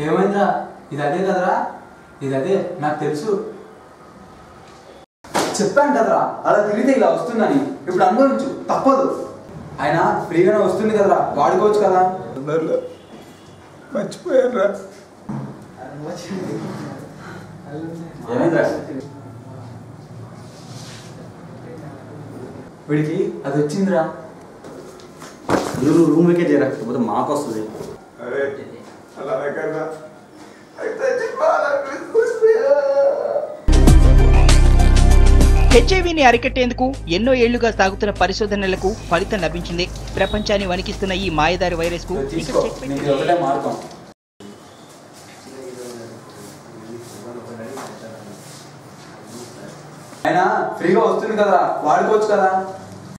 ఏమైందిరా? ఇది అదే కదరా? ఇది అదే, నాకు తెలుసు. చెప్పాను కదరా అలా తిరిగితే ఇలా వస్తుందని. ఇప్పుడు అనుభవించు, తప్పదు. ఆయన ఫ్రీగానే వస్తుంది కదరా, వాడుకోవచ్చు కదా. మర్చిపోయారా? ఏమైందిరా? వీడికి అది వచ్చిందిరా. నువ్వు రూమ్కే చేరా, లేకపోతే మాకు వస్తుంది. అరే అలా దగ్గర హెచ్ఐవిని అరికట్టేందుకు ఎన్నో ఏళ్లుగా సాగుతున్న పరిశోధనలకు ఫలితం లభించింది. ప్రపంచాన్ని వణికిస్తున్న ఈ మాయదారి వైరస్ కు ఒకటే మార్గం. ఆయన ఫ్రీగా వస్తుంది కదా, వాడుకోవచ్చు కదా.